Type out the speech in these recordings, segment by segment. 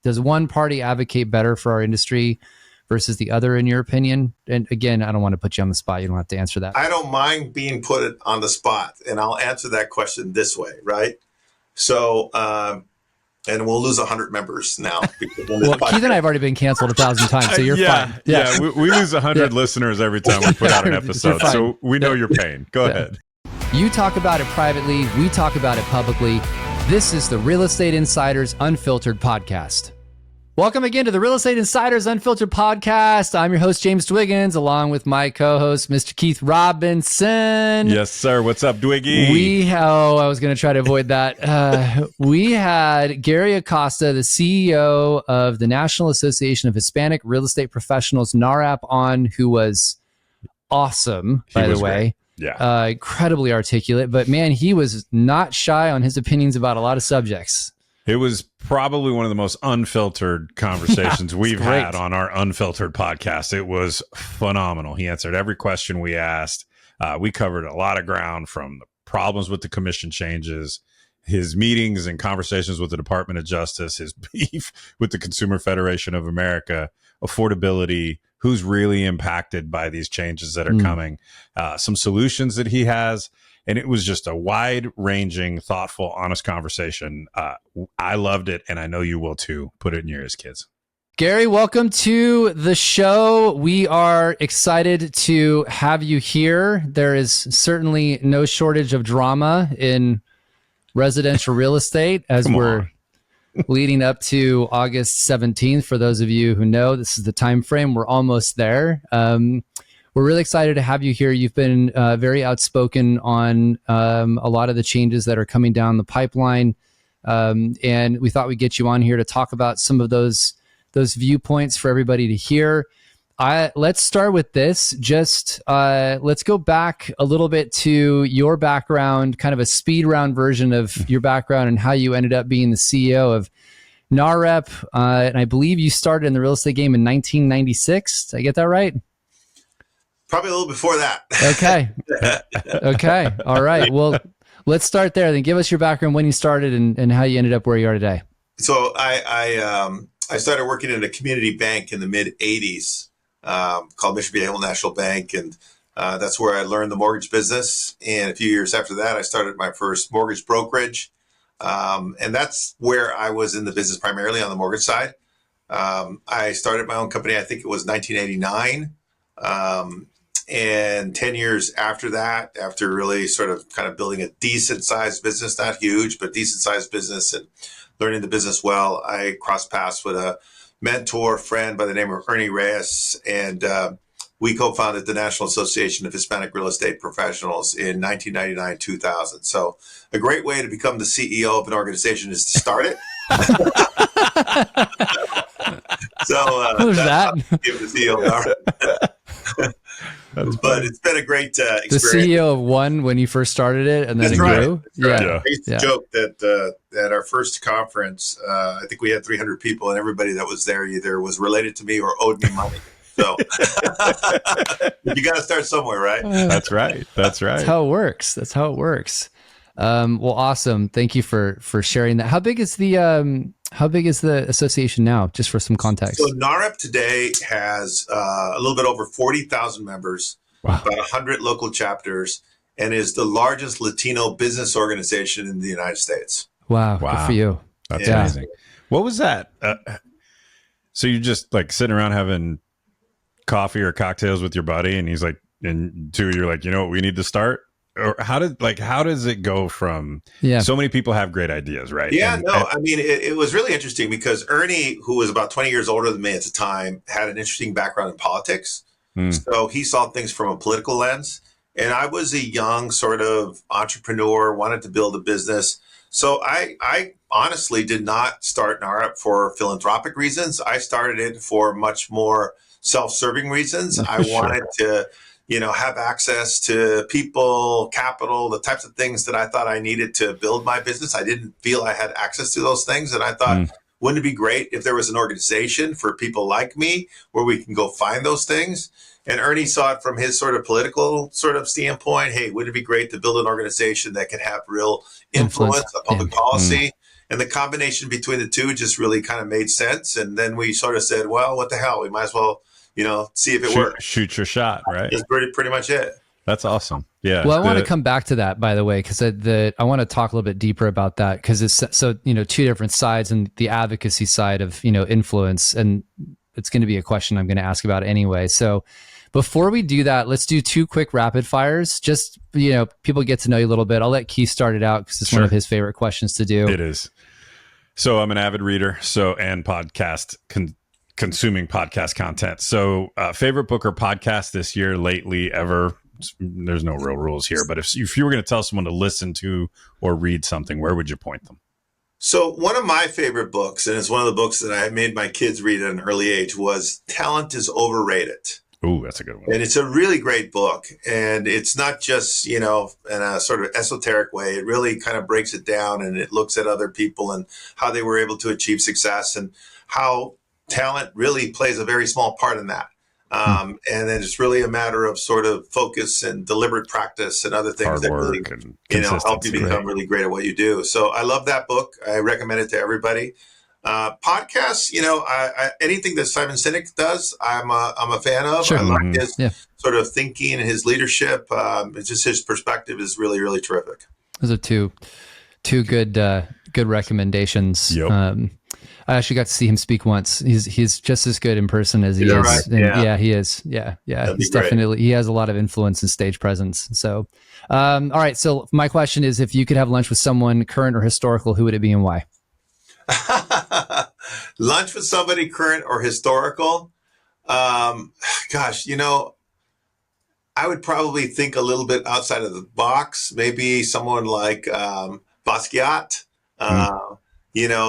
Does one party advocate better for our industry versus the other, in your opinion? And again, I don't want to put you on the spot. You don't have to answer that. I don't mind being put on the spot, and I'll answer that question this way, right? So, and we'll lose 100 members now. Well, Keith and I have already been canceled 1,000 times, so you're fine. Yeah, we lose 100 listeners every time we put out an episode, so we know your pain. Go ahead. You talk about it privately. We talk about it publicly. This is the Real Estate Insiders Unfiltered podcast. Welcome again to the Real Estate Insiders Unfiltered podcast. I'm your host, James Dwiggins, along with my co-host, Mr. Keith Robinson. Yes, sir. What's up, Dwiggy? I was going to try to avoid that. We had Gary Acosta, the CEO of the National Association of Hispanic Real Estate Professionals, NAHREP, on, who was awesome, by the way. Great. Yeah. Incredibly articulate, but man, he was not shy on his opinions about a lot of subjects. It was probably one of the most unfiltered conversations we've had on our Unfiltered podcast. It was phenomenal. He answered every question we asked. We covered a lot of ground, from the problems with the commission changes, his meetings and conversations with the Department of Justice, his beef with the Consumer Federation of America, affordability, who's really impacted by these changes that are coming, some solutions that he has. And it was just a wide-ranging, thoughtful, honest conversation. I loved it, and I know you will too. Put it in your ears, kids. Gary, welcome to the show. We are excited to have you here. There is certainly no shortage of drama in residential real estate as we're leading up to August 17th. For those of you who know, this is the time frame. We're almost there. We're really excited to have you here. You've been very outspoken on a lot of the changes that are coming down the pipeline. And we thought we'd get you on here to talk about some of those viewpoints for everybody to hear. Let's start with this. Just let's go back a little bit to your background, kind of a speed round version of your background and how you ended up being the CEO of NAHREP. And I believe you started in the real estate game in 1996. Did I get that right? Probably a little before that. Okay. Okay. All right. Well, let's start there. Then give us your background, when you started and how you ended up where you are today. So I started working in a community bank in the mid 80s called Mission Viejo National Bank. And that's where I learned the mortgage business. And a few years after that, I started my first mortgage brokerage. And that's where I was in the business primarily on the mortgage side. I started my own company, I think it was 1989. And 10 years after that, after really sort of kind of building a decent sized business, not huge, but decent sized business, and learning the business well, I crossed paths with a mentor friend by the name of Ernie Reyes. And we co-founded the National Association of Hispanic Real Estate Professionals in 1999, 2000. So a great way to become the CEO of an organization is to start it. So Who's that? Give the CEO. But it's been a great experience. The CEO of one when you first started it, and then it grew. Right. I used to joke that at our first conference, I think we had 300 people, and everybody that was there either was related to me or owed me money. So you got to start somewhere, right? That's right. That's right. That's how it works. Well, awesome. Thank you for sharing that. How big is the association now, just for some context? So NAHREP today has a little bit over 40,000 members, about 100 local chapters, and is the largest Latino business organization in the United States. Wow. Good for you. That's amazing. What was that? So you're just like sitting around having coffee or cocktails with your buddy, and he's like, and you're like, you know what, we need to start? Or how does it go from so many people have great ideas, right? Yeah, I mean, it was really interesting because Ernie, who was about 20 years older than me at the time, had an interesting background in politics. So he saw things from a political lens. And I was a young sort of entrepreneur, wanted to build a business. So I honestly did not start NAHREP for philanthropic reasons. I started it for much more self-serving reasons. I wanted to have access to people, capital, the types of things that I thought I needed to build my business. I didn't feel I had access to those things. And I thought, wouldn't it be great if there was an organization for people like me where we can go find those things? And Ernie saw it from his sort of political sort of standpoint. Hey, wouldn't it be great to build an organization that can have real influence on public policy? And the combination between the two just really kind of made sense. And then we sort of said, well, what the hell? We might as well, see if it works. Shoot your shot, right? That's pretty much it. That's awesome. Yeah. Well, I want to come back to that, by the way, because I want to talk a little bit deeper about that, because it's so, two different sides, and the advocacy side of, influence. And it's going to be a question I'm going to ask about anyway. So before we do that, let's do 2 quick rapid fires. Just, people get to know you a little bit. I'll let Keith start it out because it's one of his favorite questions to do. It is. So I'm an avid reader, and podcast consuming podcast content. So favorite book or podcast this year, lately, ever? There's no real rules here, but if you were going to tell someone to listen to or read something, where would you point them? So one of my favorite books, and it's one of the books that I made my kids read at an early age, was Talent is Overrated. Ooh, that's a good one. And it's a really great book. And it's not just, in a sort of esoteric way. It really kind of breaks it down, and it looks at other people and how they were able to achieve success, and how talent really plays a very small part in that. And then it's really a matter of sort of focus and deliberate practice and other things that really, help you become really great at what you do. So I love that book. I recommend it to everybody. Podcasts, anything that Simon Sinek does, I'm a fan of. Sure. I like his sort of thinking and his leadership. It's just his perspective is really, really terrific. Those are two good recommendations. Yep. I actually got to see him speak once. He's just as good in person as he is. Right? Yeah, he is. Yeah. He's definitely, he has a lot of influence and stage presence. So, all right. So my question is, if you could have lunch with someone current or historical, who would it be and why? Lunch with somebody current or historical? Gosh, I would probably think a little bit outside of the box. Maybe someone like Basquiat.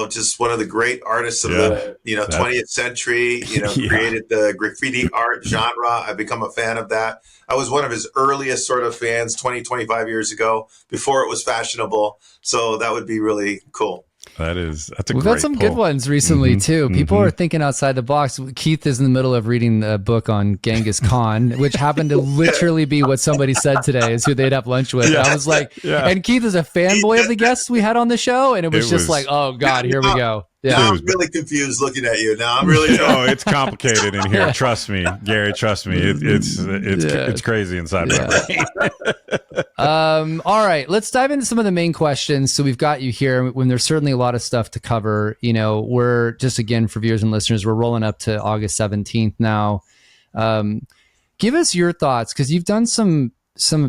Just one of the great artists of the 20th century, created the graffiti art genre. I've become a fan of that. I was one of his earliest sort of fans 25 years ago, before it was fashionable. So that would be really cool. We've had some good ones recently too. People are thinking outside the box. Keith is in the middle of reading a book on Genghis Khan, which happened to literally be what somebody said today is who they'd have lunch with. I was like, and Keith is a fanboy of the guests we had on the show, and it was just like, oh God, here we go. Now I'm really confused looking at you. Now I'm really. Oh, it's complicated in here. Trust me, Gary. Trust me. It's crazy inside my brain. All right, let's dive into some of the main questions. So we've got you here. When there's certainly a lot of stuff to cover. We're just, again, for viewers and listeners, we're rolling up to August 17th now. Give us your thoughts, because you've done some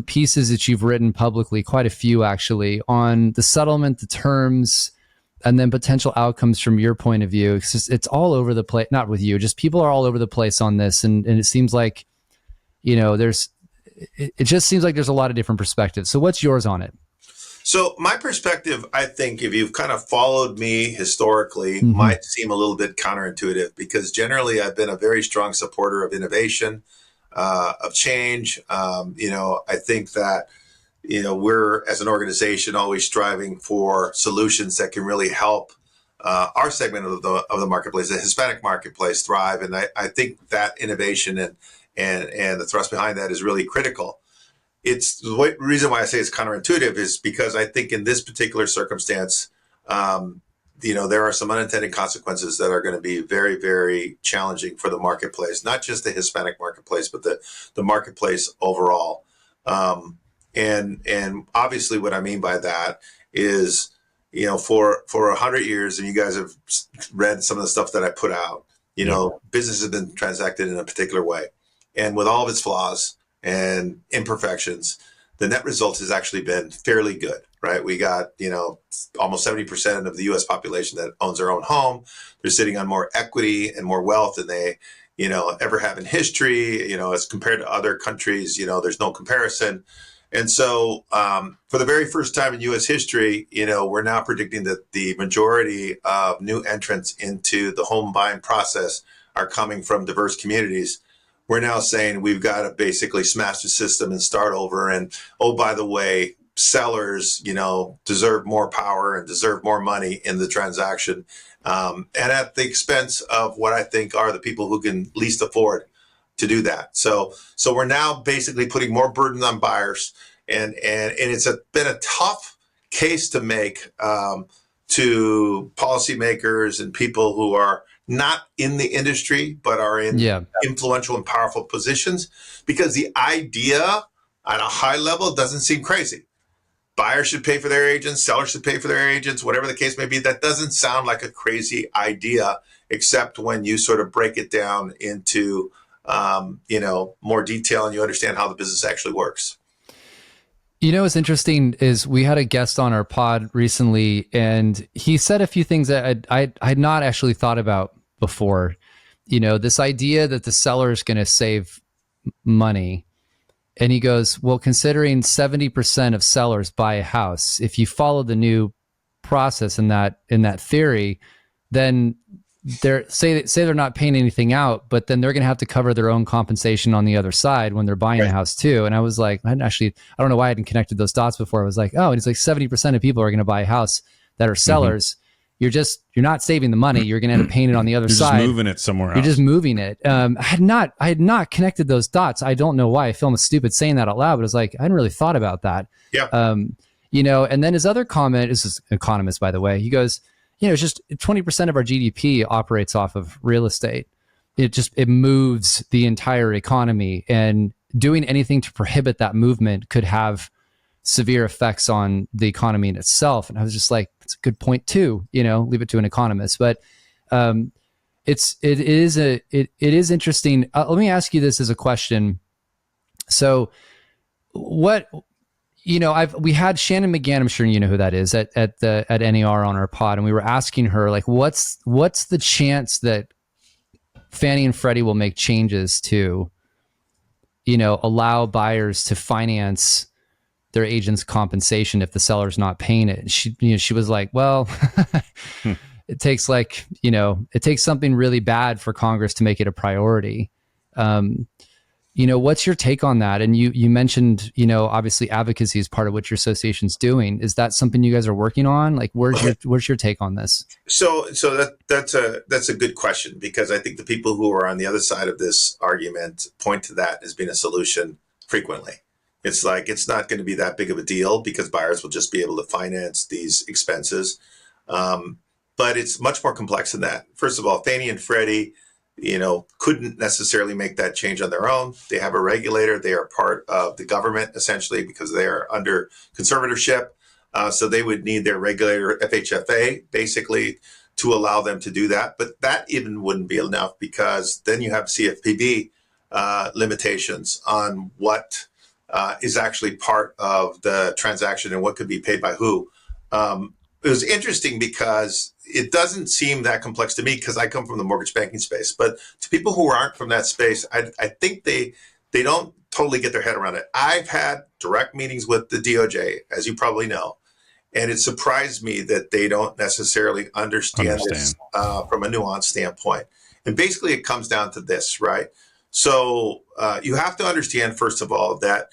pieces that you've written publicly, quite a few actually, on the settlement, the terms, and then potential outcomes from your point of view. It's all over the place. Not with you, just people are all over the place on this, and it seems like, it just seems like there's a lot of different perspectives. So what's yours on it? So my perspective, I think, if you've kind of followed me historically, might seem a little bit counterintuitive, because generally I've been a very strong supporter of innovation, of change. I think that, we're, as an organization, always striving for solutions that can really help our segment of the marketplace, the Hispanic marketplace, thrive. And I think that innovation and the thrust behind that is really critical. It's the reason why I say it's counterintuitive is because I think in this particular circumstance, there are some unintended consequences that are going to be very, very challenging for the marketplace, not just the Hispanic marketplace, but the marketplace overall. And obviously what I mean by that is, for 100 years, and you guys have read some of the stuff that I put out, business has been transacted in a particular way. And with all of its flaws and imperfections, the net result has actually been fairly good, right? We got, almost 70% of the U.S. population that owns their own home. They're sitting on more equity and more wealth than they, ever have in history. As compared to other countries, there's no comparison. And so for the very first time in U.S. history, we're now predicting that the majority of new entrants into the home buying process are coming from diverse communities. We're now saying we've got to basically smash the system and start over. And, oh, by the way, sellers, deserve more power and deserve more money in the transaction, and at the expense of what I think are the people who can least afford to do that. So we're now basically putting more burden on buyers, and it's been a tough case to make to policymakers and people who are not in the industry, but are in influential and powerful positions, because the idea at a high level doesn't seem crazy. Buyers should pay for their agents, sellers should pay for their agents, whatever the case may be. That doesn't sound like a crazy idea, except when you sort of break it down into, more detail and you understand how the business actually works. You know, what's interesting is we had a guest on our pod recently, and he said a few things that I had not actually thought about before. You know, this idea that the seller is going to save money. And he goes, well, considering 70% of sellers buy a house, if you follow the new process in that theory, then say they're not paying anything out, but then they're going to have to cover their own compensation on the other side when they're buying a house too. And I was like, I don't know why I hadn't connected those dots before. I was like, oh, and it's like 70% of people are going to buy a house that are sellers. You're not saving the money. You're going to end up paying it on the other side. You're just moving it somewhere else. You're just moving it. I had not connected those dots. I don't know why. I feel stupid saying that out loud, but it's like, I hadn't really thought about that. Yeah. And then his other comment is an economist, by the way. He goes, it's just 20% of our GDP operates off of real estate. It moves the entire economy, and doing anything to prohibit that movement could have severe effects on the economy in itself. And I was just like, it's a good point too, leave it to an economist. But it is interesting. Let me ask you this as a question. So we had Shannon McGann, I'm sure you know who that is, at NAR on our pod. And we were asking her, like, what's the chance that Fannie and Freddie will make changes to, allow buyers to finance their agent's compensation if the seller's not paying it? She was like, well, it takes something really bad for Congress to make it a priority. What's your take on that? And you mentioned, obviously advocacy is part of what your association's doing. Is that something you guys are working on? Like, where's your take on this? So that's a good question, because I think the people who are on the other side of this argument point to that as being a solution frequently. It's like, it's not going to be that big of a deal because buyers will just be able to finance these expenses. But it's much more complex than that. First of all, Fannie and Freddie, couldn't necessarily make that change on their own. They have a regulator. They are part of the government, essentially, because they are under conservatorship. So they would need their regulator, FHFA, basically, to allow them to do that. But that even wouldn't be enough, because then you have CFPB limitations on what is actually part of the transaction and what could be paid by who. It was interesting because it doesn't seem that complex to me, because I come from the mortgage banking space. But to people who aren't from that space, I think they don't totally get their head around it. I've had direct meetings with the DOJ, as you probably know, and it surprised me that they don't necessarily understand this from a nuanced standpoint. And basically it comes down to this, right? So you have to understand, first of all, that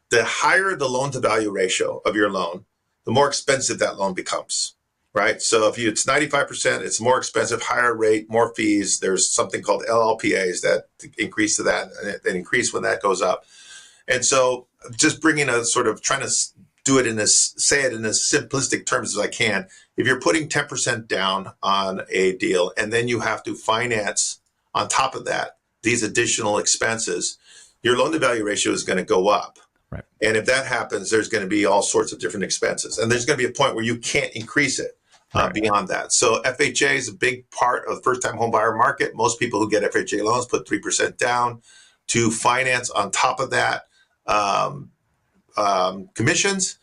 the higher the loan to value ratio of your loan, the more expensive that loan becomes, right? So if it's 95%, it's more expensive, higher rate, more fees. There's something called LLPAs that increase to that, and increase when that goes up. And so just bringing a sort of trying to say it in as simplistic terms as I can. If you're putting 10% down on a deal, and then you have to finance on top of that these additional expenses, your loan to value ratio is going to go up. Right. And if that happens, there's going to be all sorts of different expenses. And there's going to be a point where you can't increase it beyond that. So FHA is a big part of the first-time home buyer market. Most people who get FHA loans put 3% down to finance on top of that. Commissions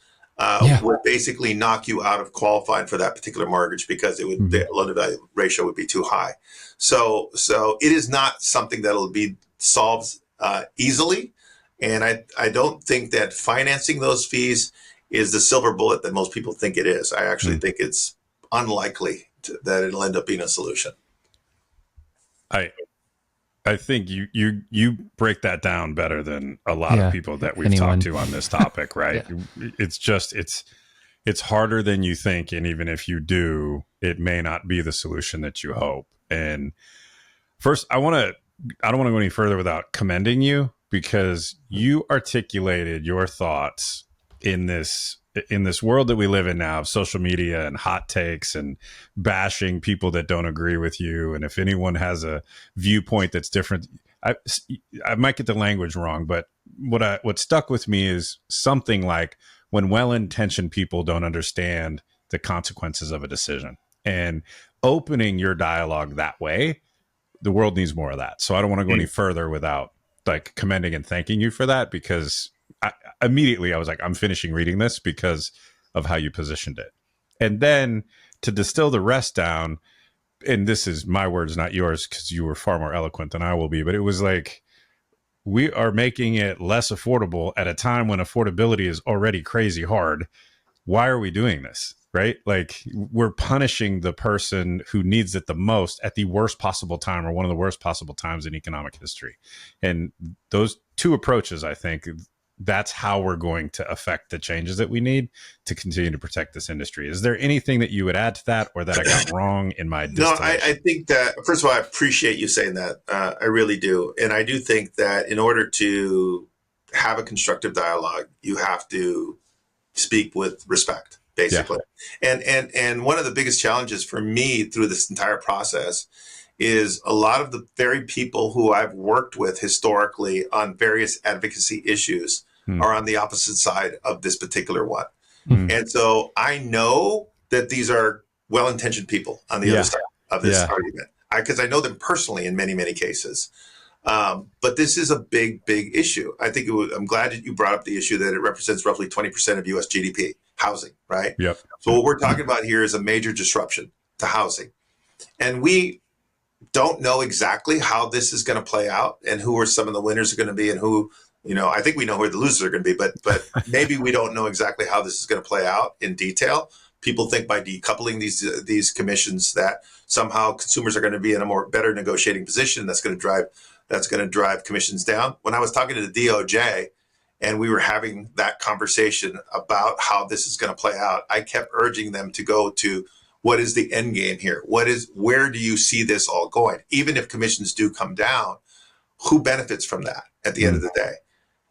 would basically knock you out of qualifying for that particular mortgage, because it would the loan to value ratio would be too high. So it is not something that'll be solved easily. And I don't think that financing those fees is the silver bullet that most people think it is. I actually think it's unlikely that it'll end up being a solution. I think you break that down better than a lot of people that we've talked to on this topic, right? It's just it's harder than you think, and even if you do, it may not be the solution that you hope. And first, I don't want to go any further without commending you, because you articulated your thoughts in this in this world that we live in now of social media and hot takes and bashing people that don't agree with you, and if anyone has a viewpoint that's different, I might get the language wrong, but what stuck with me is something like when well-intentioned people don't understand the consequences of a decision, and opening your dialogue that way, the world needs more of that. So I don't want to go any further without like commending and thanking you for that, because immediately I was like, I'm finishing reading this because of how you positioned it. And then to distill the rest down, and this is my words, not yours, because you were far more eloquent than I will be, but it was like, we are making it less affordable at a time when affordability is already crazy hard. Why are we doing this? Right? Like, we're punishing the person who needs it the most at the worst possible time, or one of the worst possible times in economic history. And those two approaches, I think, that's how we're going to affect the changes that we need to continue to protect this industry. Is there anything that you would add to that, or that I got wrong in my distillation? No, I think that, first of all, I appreciate you saying that. I really do. And I do think that in order to have a constructive dialogue, you have to speak with respect, basically. Yeah. And one of the biggest challenges for me through this entire process is a lot of the very people who I've worked with historically on various advocacy issues are on the opposite side of this particular one. And so I know that these are well-intentioned people on the other side of this argument, because I know them personally in many, many cases. But this is a big, big issue. I think I'm glad that you brought up the issue that it represents roughly 20% of U.S. GDP, housing, right? Yep. So what we're talking about here is a major disruption to housing. And we don't know exactly how this is going to play out and who are some of the winners are going to be, and who, I think we know who the losers are going to be, but maybe we don't know exactly how this is going to play out in detail. People think by decoupling these commissions that somehow consumers are going to be in a better negotiating position. That's going to drive commissions down. When I was talking to the DOJ and we were having that conversation about how this is going to play out, I kept urging them to go to, what is the end game here? Where do you see this all going? Even if commissions do come down, who benefits from that at the end of the day?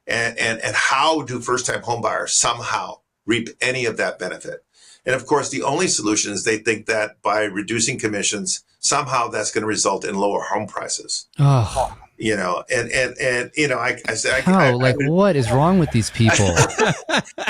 And how do first-time homebuyers somehow reap any of that benefit? And of course, the only solution is they think that by reducing commissions, somehow that's going to result in lower home prices. Oh. I said, what is wrong with these people?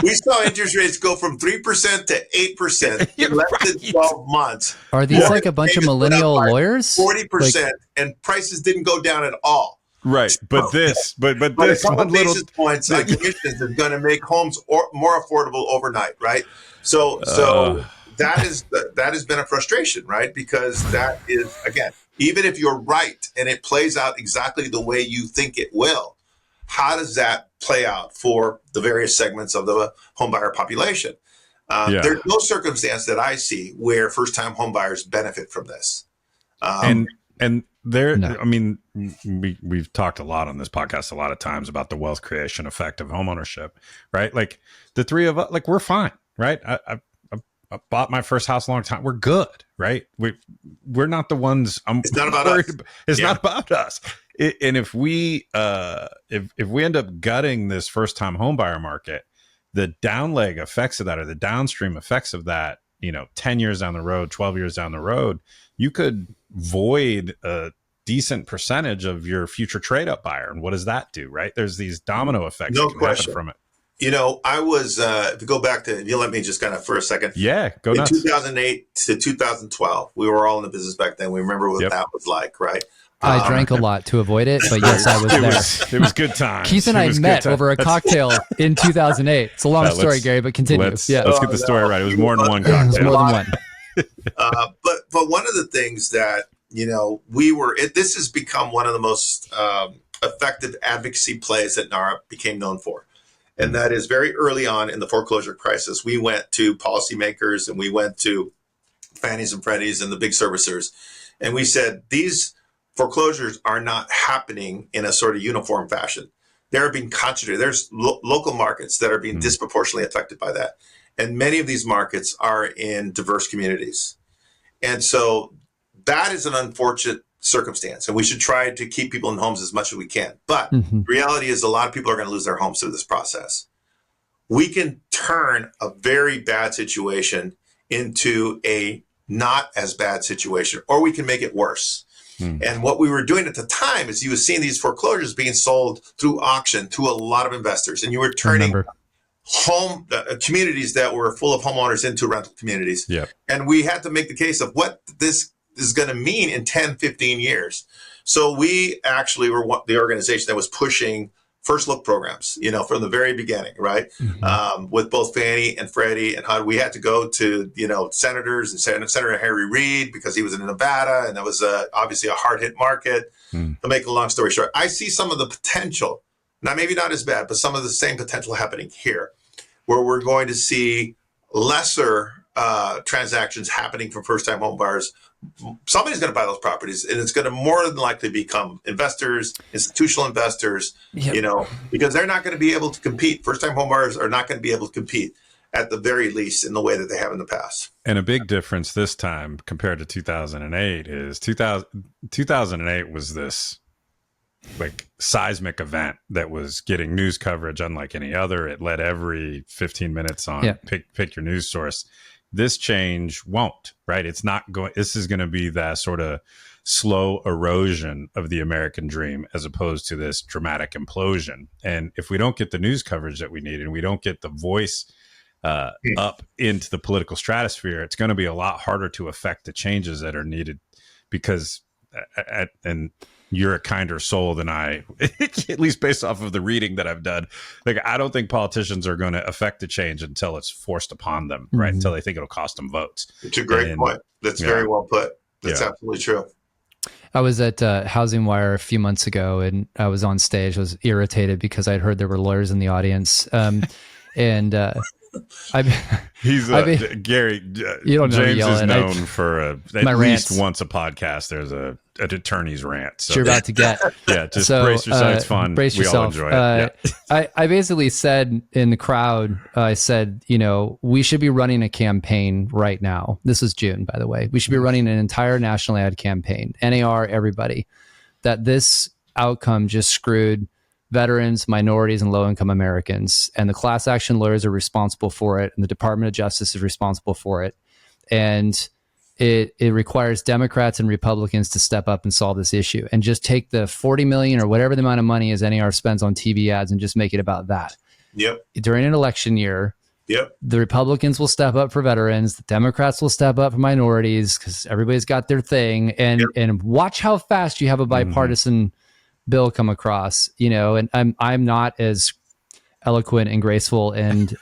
We saw interest rates go from 3% to 8% in less than 12 months. Are these like a bunch of millennial lawyers? 40%, and prices didn't go down at all. Right, but this a couple basis points on commissions is going to make homes more affordable overnight, right? So that has been a frustration, right? Because that is, again, even if you're right and it plays out exactly the way you think it will, how does that play out for the various segments of the homebuyer population? There's no circumstance that I see where first-time homebuyers benefit from this. We've talked a lot on this podcast a lot of times about the wealth creation effect of homeownership, right? Like the three of us, like, we're fine, right? I bought my first house a long time. We're good, right? We're not the ones. It's not about us. It's not about us. And if we end up gutting this first time homebuyer market, the down leg effects of that, or the downstream effects of that, 10 years down the road, 12 years down the road, you could void a decent percentage of your future trade up buyer. And what does that do, right? There's these domino effects that can happen from it. I was, if you go back to, you let me just kind of for a second. Yeah, go nuts. In 2008 to 2012, we were all in the business back then. We remember what that was like, right? I drank a lot to avoid it, but yes, I was there. It was good time. Keith and I met over a cocktail in 200008. It's a long story, Gary, but continue. Let's get the story right. It was more than one cocktail. It was more than one. But one of the things that, this has become one of the most effective advocacy plays that NAHREP became known for. And that is, very early on in the foreclosure crisis, we went to policymakers and we went to Fannies and Freddies and the big servicers. And we said, these foreclosures are not happening in a sort of uniform fashion. They're being concentrated. There's local markets that are being disproportionately affected by that. And many of these markets are in diverse communities. And so that is an unfortunate circumstance. And we should try to keep people in homes as much as we can. But the reality is a lot of people are going to lose their homes through this process. we can turn a very bad situation into a not as bad situation, or we can make it worse. And what we were doing at the time is you were seeing these foreclosures being sold through auction to a lot of investors, and you were turning communities that were full of homeowners into rental communities. Yep. And we had to make the case of what this is going to mean in 10, 15 years. So we actually were the organization that was pushing first look programs, from the very beginning, right? With both Fannie and Freddie and HUD. We had to go to, senators and Senator Harry Reid, because he was in Nevada, and that was obviously a hard hit market. To make a long story short, I see some of the potential, maybe not as bad, but some of the same potential happening here, where we're going to see lesser transactions happening for first time home buyers. Somebody's going to buy those properties, and it's going to more than likely become investors, institutional investors, because they're not going to be able to compete. First-time home buyers are not going to be able to compete, at the very least, in the way that they have in the past. And a big difference this time compared to 2008 is 2008 was this like seismic event that was getting news coverage unlike any other. It led every 15 minutes on pick your news source. This change won't, right? It's not going, this is going to be that sort of slow erosion of the American dream as opposed to this dramatic implosion. And if we don't get the news coverage that we need, and we don't get the voice up into the political stratosphere, it's going to be a lot harder to affect the changes that are needed, because, and you're a kinder soul than I, at least based off of the reading that I've done. Like, I don't think politicians are going to affect the change until it's forced upon them, right? Until they think it'll cost them votes. It's a great point. That's very well put. That's absolutely true. I was at Housing Wire a few months ago, and I was on stage. I was irritated because I'd heard there were lawyers in the audience. Gary. You don't know James yelling. is known for at least rants. once a podcast. There's an attorney's rant. So you're about to get. Just brace yourself. It's fun. Brace yourself. We all enjoy it. I basically said in the crowd, I said, we should be running a campaign right now. This is June, by the way. We should be running an entire national ad campaign, NAR, everybody, that this outcome just screwed veterans, minorities, and low-income Americans. And the class action lawyers are responsible for it, and the Department of Justice is responsible for it. And it requires Democrats and Republicans to step up and solve this issue, and just take the $40 million or whatever the amount of money is NAR spends on TV ads and just make it about that. Yep. During an election year, yep, the Republicans will step up for veterans, the Democrats will step up for minorities, because everybody's got their thing. And watch how fast you have a bipartisan bill come across, and I'm not as eloquent and graceful and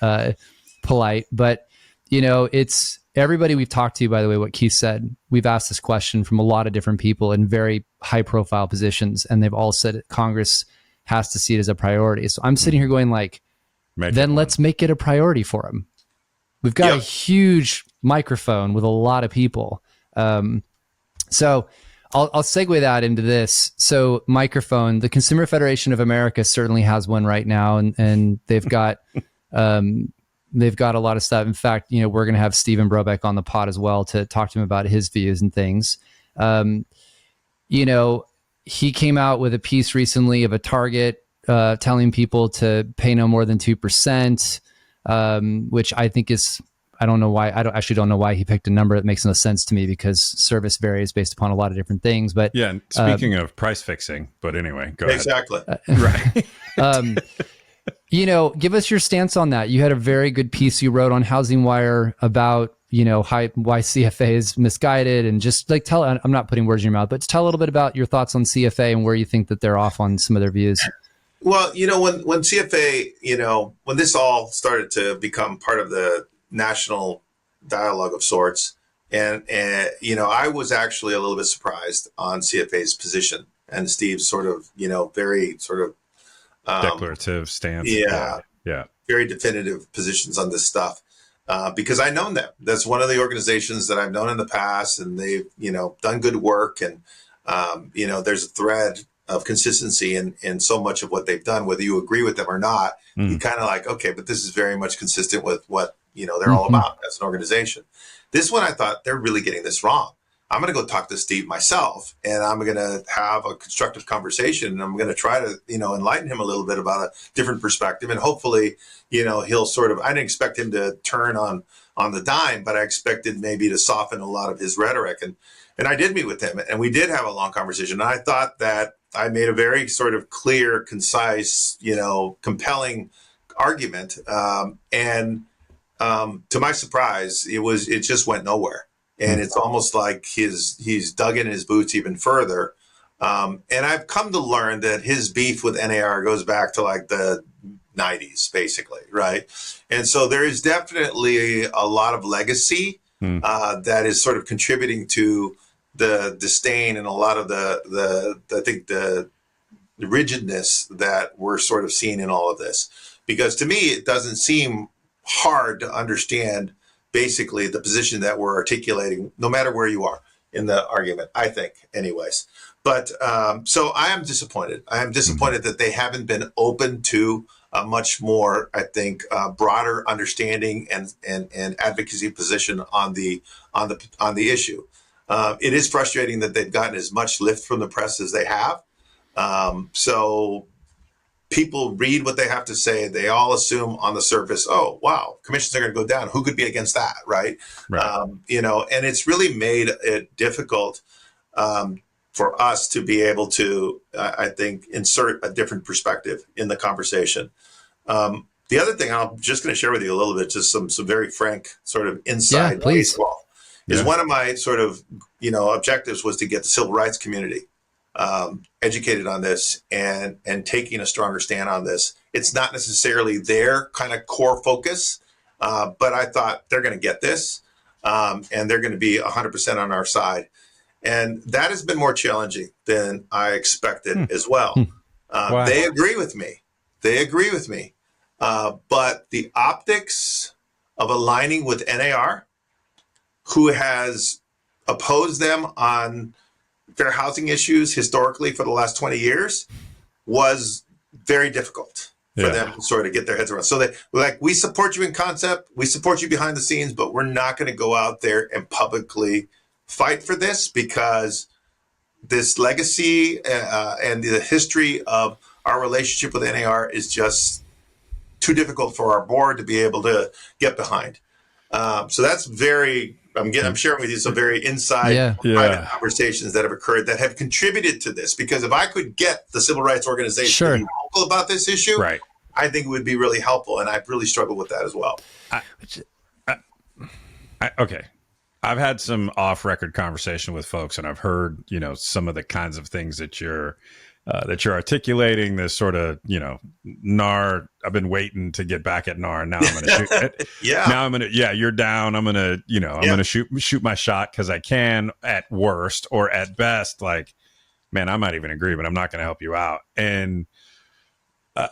polite, but it's everybody we've talked to. By the way, what Keith said, we've asked this question from a lot of different people in very high profile positions, and they've all said Congress has to see it as a priority. So I'm sitting here going let's make it a priority for them. We've got a huge microphone with a lot of people. So I'll segue that into this. So microphone, the Consumer Federation of America certainly has one right now, and they've got a lot of stuff. In fact, we're going to have Stephen Brobeck on the pod as well to talk to him about his views and things. He came out with a piece recently of a target telling people to pay no more than 2%, which I think is, I don't know why. Don't know why he picked a number that makes no sense to me, because service varies based upon a lot of different things. But yeah, and speaking of price fixing, but anyway, go ahead. Exactly. Right. Give us your stance on that. You had a very good piece you wrote on Housing Wire about, why CFA is misguided, and just tell, I'm not putting words in your mouth, but tell a little bit about your thoughts on CFA and where you think that they're off on some of their views. Well, when CFA, when this all started to become part of the national dialogue of sorts, and I was actually a little bit surprised on CFA's position and Steve's sort of, very sort of declarative stance. Yeah. Very definitive positions on this stuff. Because I've known them. That's one of the organizations that I've known in the past, and they've, done good work. And, there's a thread of consistency in so much of what they've done, whether you agree with them or not. You kind of okay, but this is very much consistent with what, they're all about as an organization. This one, I thought they're really getting this wrong. I'm going to go talk to Steve myself, and I'm going to have a constructive conversation, and I'm going to try to, enlighten him a little bit about a different perspective. And hopefully, he'll sort of, I didn't expect him to turn on the dime, but I expected maybe to soften a lot of his rhetoric. And I did meet with him, and we did have a long conversation. And I thought that I made a very sort of clear, concise, compelling argument. And to my surprise, it just went nowhere. And it's almost like he's dug in his boots even further. And I've come to learn that his beef with NAR goes back to like the 90s, basically, right? And so there is definitely a lot of legacy that is sort of contributing to the disdain and a lot of the rigidness that we're sort of seeing in all of this. Because to me, it doesn't seem hard to understand basically the position that we're articulating, no matter where you are in the argument, I think, anyways. But so I am disappointed. I am disappointed that they haven't been open to a much more, I think, broader understanding and advocacy position on the issue. It is frustrating that they've gotten as much lift from the press as they have. So people read what they have to say. They all assume on the surface, oh, wow, commissions are going to go down. Who could be against that, right? And it's really made it difficult for us to be able to, I think, insert a different perspective in the conversation. The other thing I'm just going to share with you a little bit, just some very frank sort of inside baseball, is one of my sort of, objectives was to get the civil rights community educated on this and taking a stronger stand on this. It's not necessarily their kind of core focus, but I thought they're going to get this and they're going to be 100% on our side. And that has been more challenging than I expected as well. Wow. They agree with me. But the optics of aligning with NAR, who has opposed them on fair housing issues historically for the last 20 years, was very difficult for them to sort of get their heads around. So we support you in concept, we support you behind the scenes, but we're not going to go out there and publicly fight for this, because this legacy and the history of our relationship with NAR is just too difficult for our board to be able to get behind. So that's I'm sharing with you some very inside private conversations that have occurred that have contributed to this. Because if I could get the civil rights organization to be vocal about this issue, I think it would be really helpful. And I've really struggled with that as well. Okay. I've had some off-record conversation with folks, and I've heard, some of the kinds of things that you're articulating. This sort of, NAR. I've been waiting to get back at NAR, and now I'm going to shoot. Now I'm going to. You're down. I'm going to. I'm going to shoot my shot because I can. At worst, or at best, like, man, I might even agree, but I'm not going to help you out. And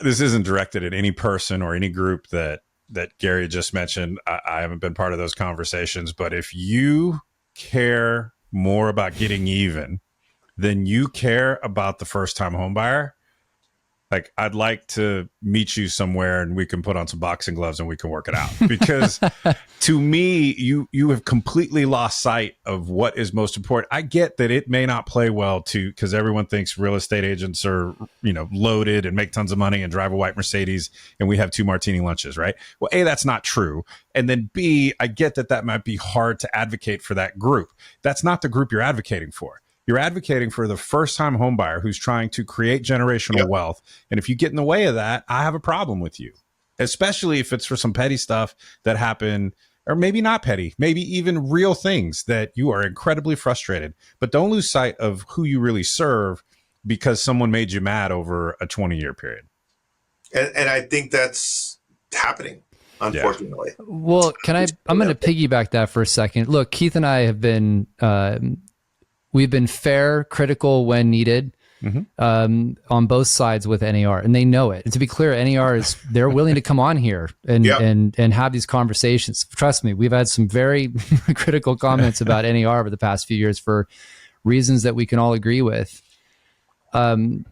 this isn't directed at any person or any group that Gary just mentioned. I haven't been part of those conversations, but if you care more about getting even than you care about the first-time home buyer, like, I'd like to meet you somewhere and we can put on some boxing gloves and we can work it out. Because to me, you have completely lost sight of what is most important. I get that it may not play well because everyone thinks real estate agents are, loaded and make tons of money and drive a white Mercedes and we have 2 martini lunches, right? Well, A, that's not true. And then B, I get that might be hard to advocate for that group. That's not the group you're advocating for. You're advocating for the first-time home buyer who's trying to create generational wealth. And if you get in the way of that, I have a problem with you, especially if it's for some petty stuff that happened, or maybe not petty, maybe even real things that you are incredibly frustrated. But don't lose sight of who you really serve because someone made you mad over a 20-year period. And I think that's happening, unfortunately. Well, I'm going to piggyback that for a second. Look, Keith and I have been... we've been fair, critical when needed on both sides with NAR, and they know it. And to be clear, NAR they're willing to come on here and have these conversations. Trust me, we've had some very critical comments about NAR over the past few years for reasons that we can all agree with. And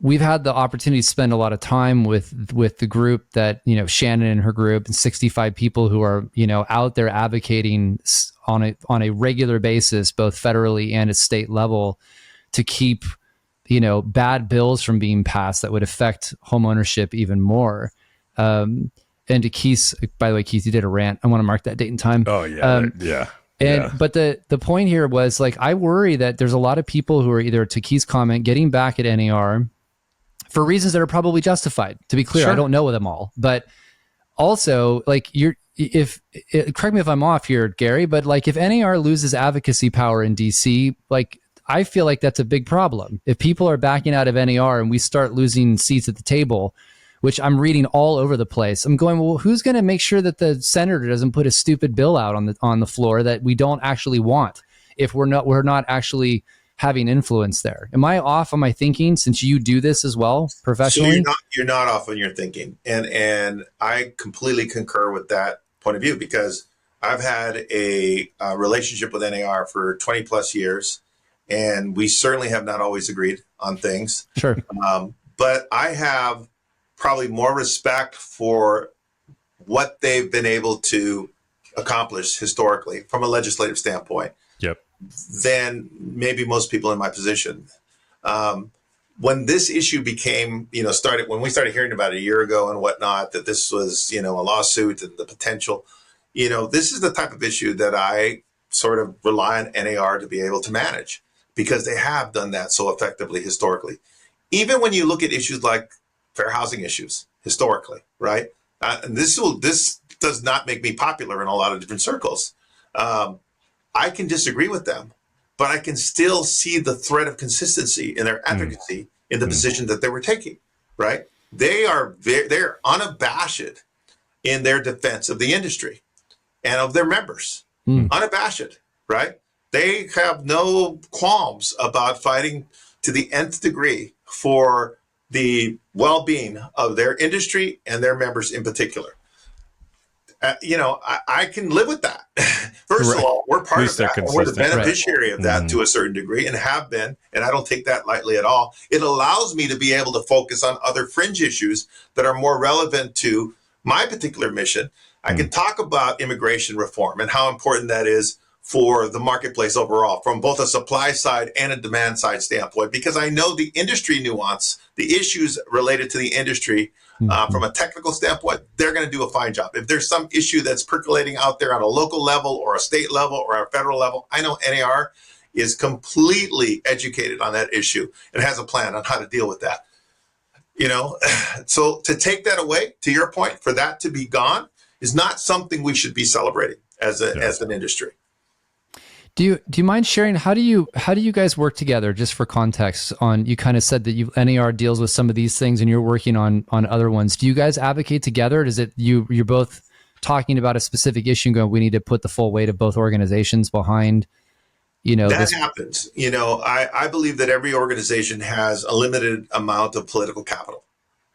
we've had the opportunity to spend a lot of time with the group that, Shannon and her group, and 65 people who are, out there advocating on a regular basis, both federally and at state level, to keep, bad bills from being passed that would affect homeownership even more. And to Keith, by the way, Keith, you did a rant. I want to mark that date and time. Oh yeah. Yeah. But the point here was, like, I worry that there's a lot of people who are, either to Keith's comment, getting back at NAR for reasons that are probably justified. To be clear, Sure. I don't know them all, but also, like, correct me if I'm off here, Gary, but like, if NAR loses advocacy power in DC, like, I feel like that's a big problem. If people are backing out of NAR and we start losing seats at the table, which I'm reading all over the place, I'm going, well, who's going to make sure that the senator doesn't put a stupid bill out on the floor that we don't actually want, if we're not actually having influence there? Am I off on my thinking, since you do this as well professionally? So you're not off on your thinking, and I completely concur with that point of view, because I've had a relationship with NAR for 20 plus years, and we certainly have not always agreed on things. Sure. But I have probably more respect for what they've been able to accomplish historically from a legislative standpoint. Yep. Than maybe most people in my position. When this issue became, when we started hearing about it a year ago and whatnot, that this was, a lawsuit and the potential, this is the type of issue that I sort of rely on NAR to be able to manage, because they have done that so effectively historically. Even when you look at issues like fair housing issues historically, right? And this does not make me popular in a lot of different circles. I can disagree with them, but I can still see the thread of consistency in their advocacy in the position that they were taking, right? They're unabashed in their defense of the industry and of their members. Unabashed, right? They have no qualms about fighting to the nth degree for the well-being of their industry and their members in particular. I can live with that. First of all, we're part of that. We're the beneficiary of that to a certain degree, and have been, and I don't take that lightly at all. It allows me to be able to focus on other fringe issues that are more relevant to my particular mission. I can talk about immigration reform and how important that is for the marketplace overall, from both a supply side and a demand side standpoint, because I know the industry nuance, the issues related to the industry. From a technical standpoint, they're going to do a fine job. If there's some issue that's percolating out there on a local level or a state level or a federal level, I know NAR is completely educated on that issue and has a plan on how to deal with that. So to take that away, to your point, for that to be gone is not something we should be celebrating as an industry. Do you mind sharing, how do you guys work together, just for context? You kind of said that NAR deals with some of these things and you're working on other ones. Do you guys advocate together? Is it you're both talking about a specific issue and going, we need to put the full weight of both organizations behind, that happens. I believe that every organization has a limited amount of political capital,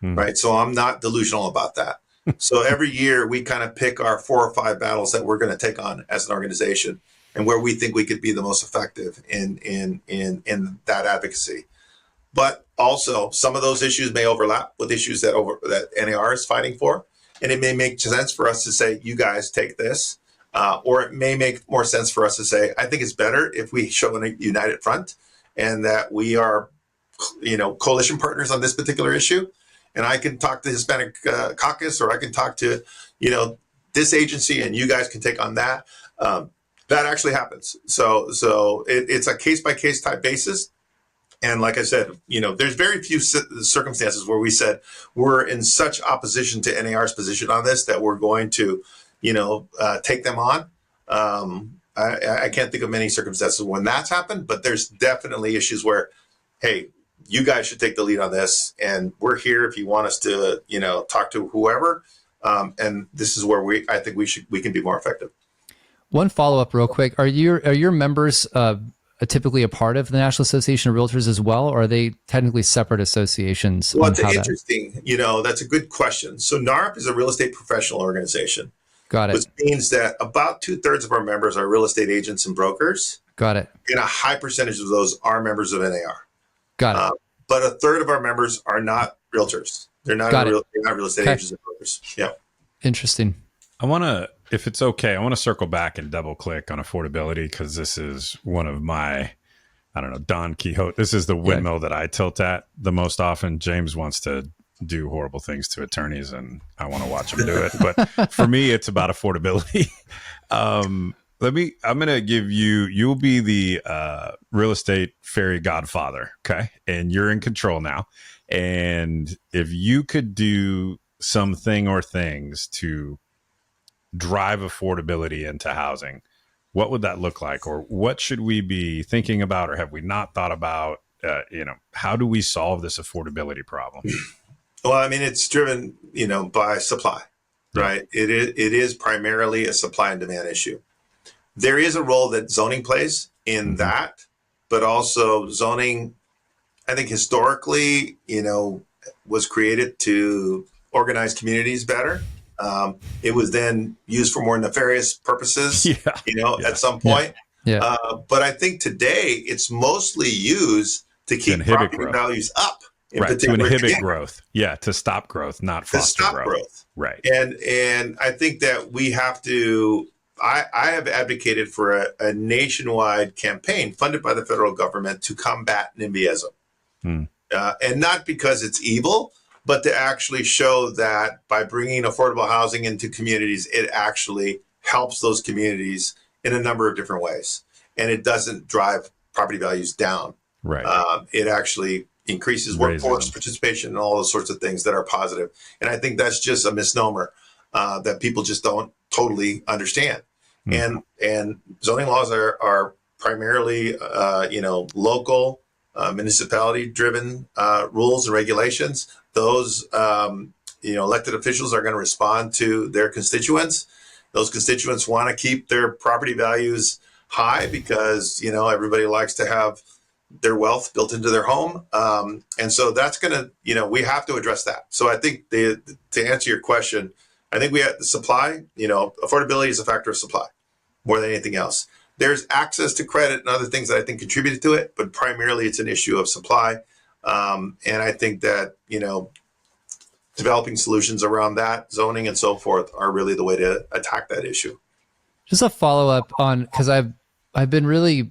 right? So I'm not delusional about that. So every year we kind of pick our 4 or 5 battles that we're going to take on as an organization, and where we think we could be the most effective in that advocacy. But also, some of those issues may overlap with issues that NAR is fighting for, and it may make sense for us to say, you guys take this, or it may make more sense for us to say, I think it's better if we show a united front, and that we are, coalition partners on this particular issue. And I can talk to Hispanic caucus, or I can talk to, this agency, and you guys can take on that. That actually happens. So it's a case-by-case type basis. And like I said, there's very few circumstances where we said we're in such opposition to NAR's position on this that we're going to, take them on. I can't think of many circumstances when that's happened, but there's definitely issues where, hey, you guys should take the lead on this, and we're here if you want us to, talk to whoever. And this is where I think we can be more effective. One follow-up real quick. Are your members typically a part of the National Association of Realtors as well, or are they technically separate associations? Well, it's interesting. That's a good question. So NAHREP is a real estate professional organization. Got it. Which means that about 2/3 of our members are real estate agents and brokers. Got it. And a high percentage of those are members of NAR. Got it. but a third of our members are not realtors. They're not they're not real estate agents or brokers. Yeah. Interesting. I want to, if it's okay, I want to circle back and double click on affordability, because this is one of my, I don't know, Don Quixote. This is the windmill that I tilt at the most often. James wants to do horrible things to attorneys, and I want to watch him do it. But for me, it's about affordability. I'm going to give you'll be the real estate fairy godfather. Okay. And you're in control now. And if you could do something or things to drive affordability into housing, what would that look like? Or what should we be thinking about, or have we not thought about? How do we solve this affordability problem? Well, I mean, it's driven, by supply, right? It is primarily a supply and demand issue. There is a role that zoning plays in that, but also zoning, I think historically, was created to organize communities better. It was then used for more nefarious purposes, at some point. Yeah. But I think today it's mostly used to keep property values up. To inhibit growth. Yeah, to stop growth, not foster growth. Right. And I think that we have to, I have advocated for a nationwide campaign funded by the federal government to combat NIMBYism. And not because it's evil, but to actually show that by bringing affordable housing into communities, it actually helps those communities in a number of different ways. And it doesn't drive property values down. Right. It actually increases workforce participation and all those sorts of things that are positive. And I think that's just a misnomer that people just don't totally understand. And zoning laws are primarily, local, municipality driven rules and regulations. Those, elected officials are going to respond to their constituents. Those constituents want to keep their property values high because, everybody likes to have their wealth built into their home. And so that's going to, we have to address that. So I think to answer your question, I think we have the supply, affordability is a factor of supply more than anything else. There's access to credit and other things that I think contributed to it, but primarily it's an issue of supply. And I think that, developing solutions around that, zoning and so forth, are really the way to attack that issue. Just a follow-up on, because I've been really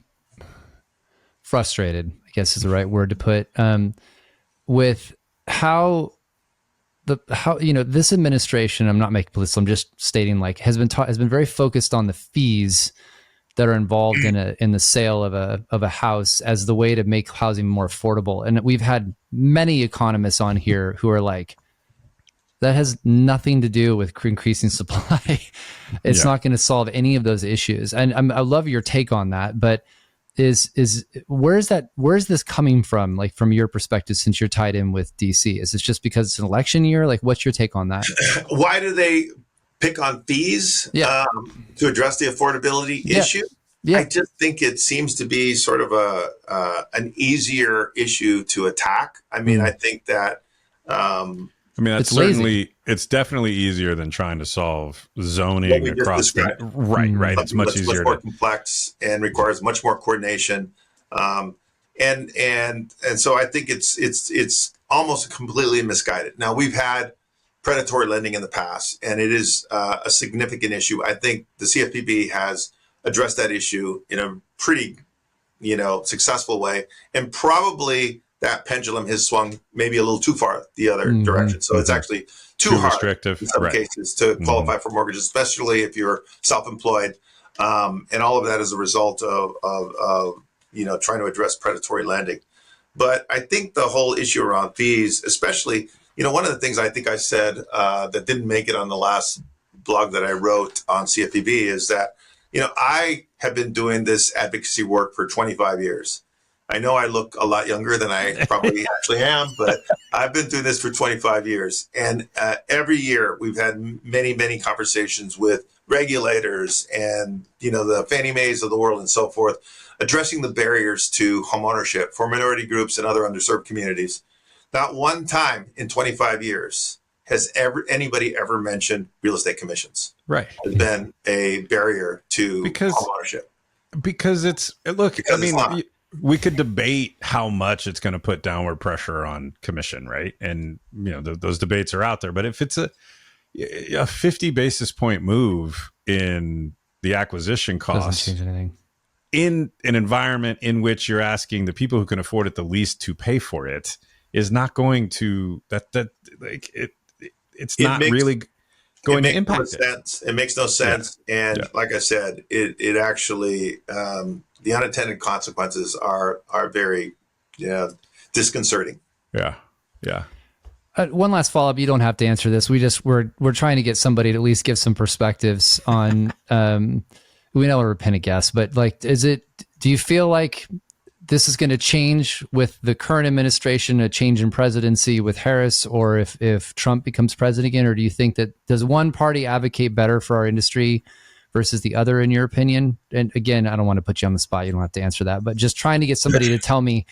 frustrated, I guess is the right word to put, with how this administration, I'm not making political, I'm just stating, has been very focused on the fees that are involved in the sale of a house as the way to make housing more affordable. And we've had many economists on here who are like, that has nothing to do with increasing supply. It's not going to solve any of those issues. And I love your take on that, but where's this coming from? Like, from your perspective, since you're tied in with DC, is this just because it's an election year? Like, what's your take on that? Why do they pick on fees to address the affordability issue? I just think it seems to be sort of an easier issue to attack. I mean, I think that it's definitely easier than trying to solve zoning across the right. It's much easier, much more complex, and requires much more coordination. And so I think it's almost completely misguided. Now, we've had predatory lending in the past, and it is a significant issue. I think the CFPB has addressed that issue in a pretty, successful way, and probably that pendulum has swung maybe a little too far the other direction. So it's actually too hard restrictive in some cases to qualify for mortgages, especially if you're self-employed. And all of that is a result of trying to address predatory lending. But I think the whole issue around fees, especially, one of the things I think I said that didn't make it on the last blog that I wrote on CFPB is that, I have been doing this advocacy work for 25 years. I know I look a lot younger than I probably actually am, but I've been doing this for 25 years. And every year we've had many, many conversations with regulators and, the Fannie Mae's of the world and so forth, addressing the barriers to homeownership for minority groups and other underserved communities. Not one time in 25 years has anybody ever mentioned real estate commissions. Right. Has been a barrier to homeownership. Because we could debate how much it's going to put downward pressure on commission, right? And those debates are out there. But if it's a 50 basis point move in the acquisition costs, doesn't change anything. In an environment in which you're asking the people who can afford it the least to pay for it, is not going to it's not really going to impact it. It makes no sense. Yeah. And like I said, it actually the unintended consequences are very disconcerting. Yeah. One last follow-up. You don't have to answer this. We're trying to get somebody to at least give some perspectives on. We know we're a guess, but do you feel like this is going to change with the current administration, a change in presidency with Harris, or if Trump becomes president again? Or do you think does one party advocate better for our industry versus the other, in your opinion? And again, I don't want to put you on the spot. You don't have to answer that, but just trying to get somebody to tell me,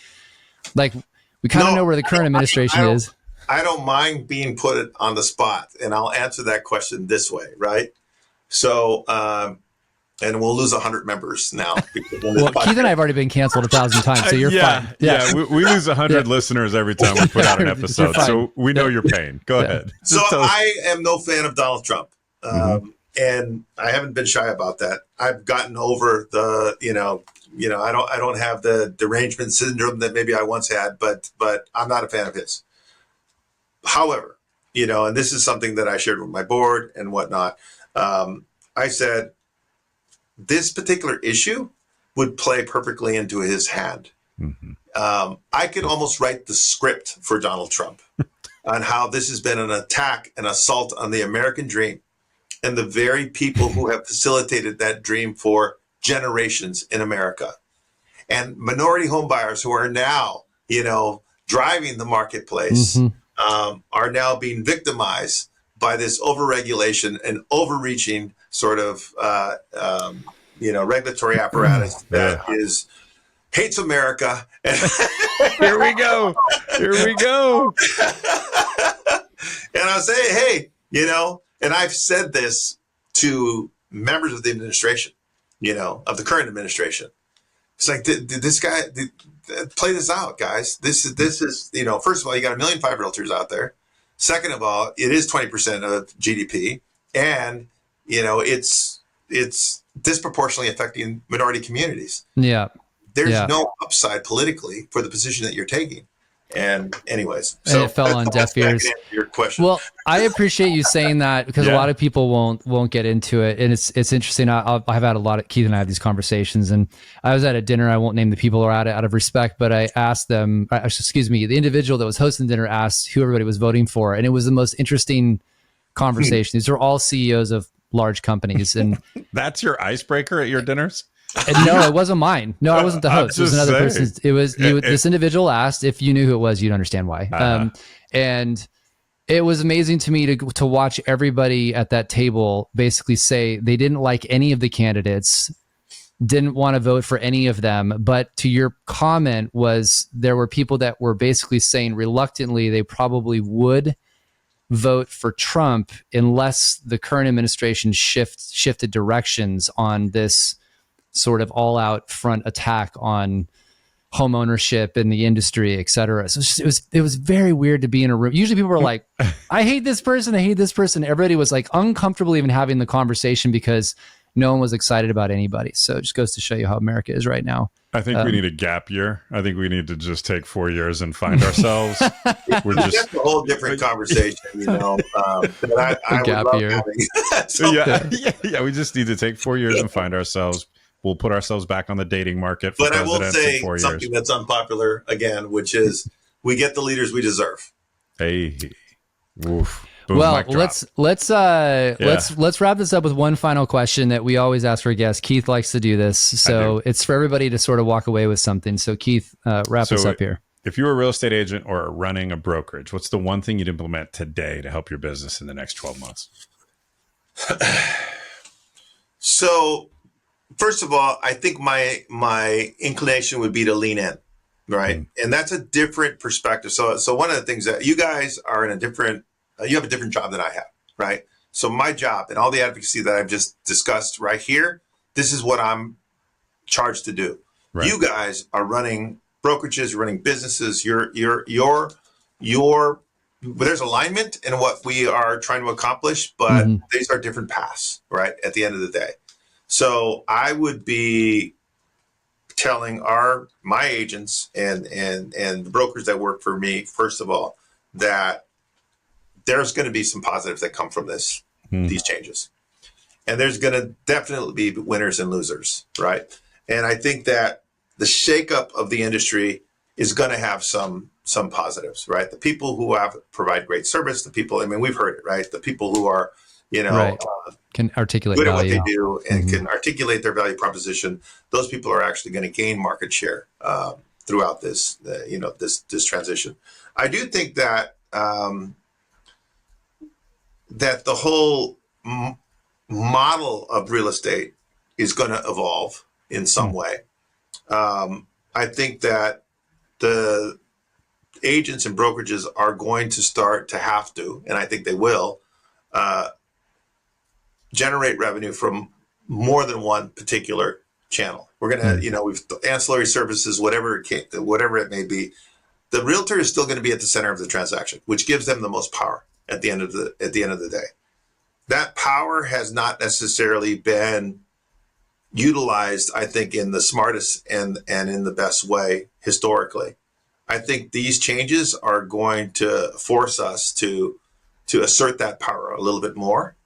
we kind of know where the current administration is. I don't mind being put on the spot, and I'll answer that question this way, right? So, and we'll lose 100 members now. Well, Keith and I have already been canceled 1,000 times, so you're fine. Yeah, we lose 100 listeners every time we put out an episode, so we know your pain. Go ahead. So I am no fan of Donald Trump, and I haven't been shy about that. I've gotten over the, I don't have the derangement syndrome that maybe I once had, but I'm not a fan of his. However, and this is something that I shared with my board and whatnot. I said, this particular issue would play perfectly into his hand. I could almost write the script for Donald Trump on how this has been an attack, an assault on the American dream and the very people who have facilitated that dream for generations in America. And minority homebuyers who are now, driving the marketplace are now being victimized by this overregulation and overreaching sort of, regulatory apparatus that hates America. Here we go. And I'll say, hey, and I've said this to members of the administration, of the current administration. It's like, this guy, play this out, guys. This is, first of all, you got 1.5 million realtors out there. Second of all, it is 20% of GDP, and it's disproportionately affecting minority communities. Yeah, there's no upside politically for the position that you're taking. And anyways, so it fell on deaf ears. Your question. Well, I appreciate you saying that, because a lot of people won't get into it, and it's interesting. I've had Keith and I have these conversations, and I was at a dinner. I won't name the people who are at it out of respect, but I asked them. The individual that was hosting the dinner asked who everybody was voting for, and it was the most interesting conversation. These are all CEOs of large companies, and that's your icebreaker at your dinners. No, it wasn't mine. No, I wasn't the host. It was another person's. It was this individual asked if you knew who it was, you'd understand why. And it was amazing to me to watch everybody at that table basically say they didn't like any of the candidates, didn't want to vote for any of them. But to your comment was, there were people that were basically saying reluctantly they probably would vote for Trump unless the current administration shifted directions on this sort of all-out front attack on homeownership in the industry, et cetera. So it was very weird to be in a room. Usually people were like, I hate this person. Everybody was like uncomfortable even having the conversation because no one was excited about anybody. So it just goes to show you how America is right now. I think we need a gap year. I think we need to just take 4 years and find ourselves. That's a whole different conversation, that I gap year. We just need to take 4 years and find ourselves. We'll put ourselves back on the dating market for presidents. But I will say in 4 years. Something that's unpopular again, which is we get the leaders we deserve. Hey, oof. Boom, well, let's wrap this up with one final question that we always ask for guests. Keith likes to do this, so it's for everybody to sort of walk away with something. So Keith, wrap us up here. If you were a real estate agent or running a brokerage, what's the one thing you'd implement today to help your business in the next 12 months? So, first of all, I think my inclination would be to lean in, right? And that's a different perspective. So one of the things that you guys are in you have a different job than I have, right? So my job and all the advocacy that I've just discussed right here, this is what I'm charged to do. Right. You guys are running brokerages, you're running businesses. There's alignment in what we are trying to accomplish, but these are different paths, right? At the end of the day. So I would be telling my agents and the brokers that work for me, first of all, that there's going to be some positives that come from these changes. And there's going to definitely be winners and losers, right? And I think that the shakeup of the industry is going to have some positives, right? The people who provide great service, the people, I mean, we've heard it, right? The people who are, can articulaate good at value. what they do and can articulate their value proposition. Those people are actually going to gain market share throughout this transition. I do think that that the whole model of real estate is going to evolve in some way. I think that the agents and brokerages are going to start to have to, and I think they will, generate revenue from more than one particular channel. We're going to, we've ancillary services, whatever it may be. The realtor is still going to be at the center of the transaction, which gives them the most power at the end of the day. That power has not necessarily been utilized, I think, in the smartest and in the best way historically. I think these changes are going to force us to assert that power a little bit more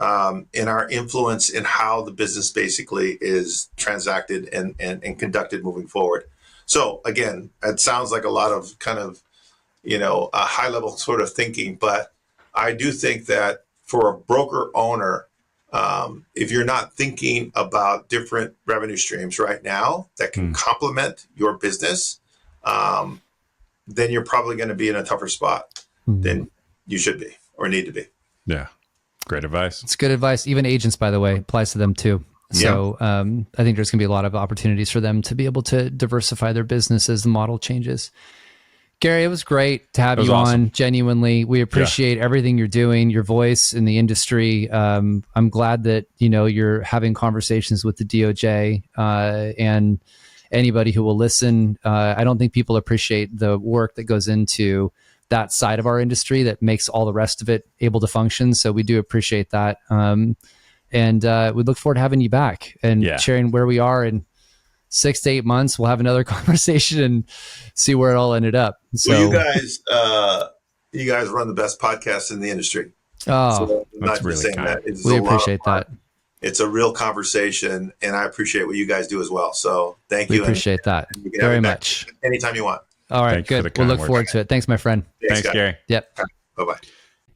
in our influence in how the business basically is transacted and conducted moving forward. So again, it sounds like a lot of kind of, a high level sort of thinking, but I do think that for a broker owner, if you're not thinking about different revenue streams right now that can complement your business, then you're probably going to be in a tougher spot than you should be or need to be. Yeah. Great advice. It's good advice. Even agents, by the way, applies to them too. So I think there's going to be a lot of opportunities for them to be able to diversify their business as the model changes. Gary, it was great to have you on. Genuinely, we appreciate everything you're doing, your voice in the industry. I'm glad that you're having conversations with the DOJ and anybody who will listen. I don't think people appreciate the work that goes into that side of our industry that makes all the rest of it able to function. So we do appreciate that, and we look forward to having you back and sharing where we are in 6 to 8 months. We'll have another conversation and see where it all ended up. So well, you guys run the best podcast in the industry. Oh, so that's really kind. We appreciate that. It's a real conversation, and I appreciate what you guys do as well. So thank you. We appreciate that very much. Anytime you want. All right, good. We'll look forward to it. Thanks, my friend. Thanks, Gary. Yep. Bye-bye.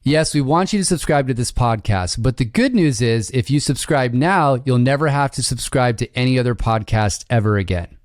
Yes, we want you to subscribe to this podcast, but the good news is if you subscribe now, you'll never have to subscribe to any other podcast ever again.